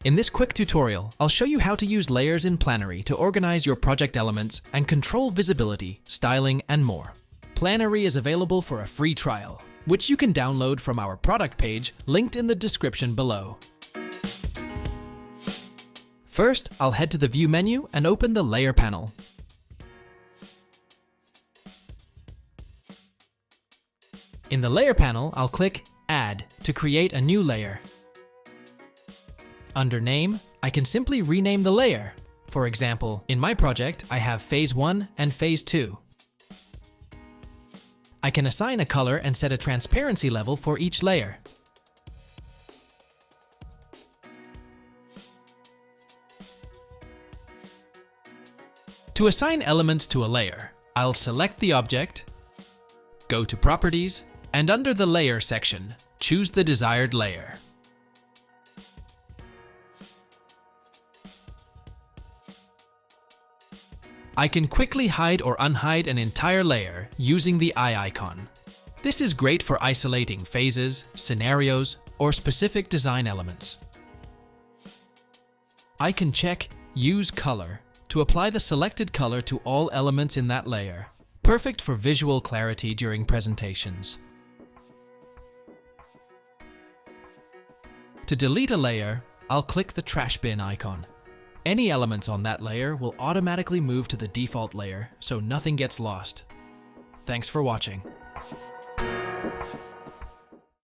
In this quick tutorial, I'll show you how to use layers in Planary to organize your project elements and control visibility, styling, and more. Planary is available for a free trial, which you can download from our product page linked in the description below. First, I'll head to the View menu and open the Layer panel. In the Layer panel, I'll click Add to create a new layer. Under Name, I can simply rename the layer. For example, in my project, I have Phase 1 and Phase 2. I can assign a color and set a transparency level for each layer. To assign elements to a layer, I'll select the object, go to Properties, and under the Layer section, choose the desired layer. I can quickly hide or unhide an entire layer using the eye icon. This is great for isolating phases, scenarios, or specific design elements. I can check Use Color to apply the selected color to all elements in that layer, perfect for visual clarity during presentations. To delete a layer, I'll click the trash bin icon. Any elements on that layer will automatically move to the default layer, so nothing gets lost. Thanks for watching.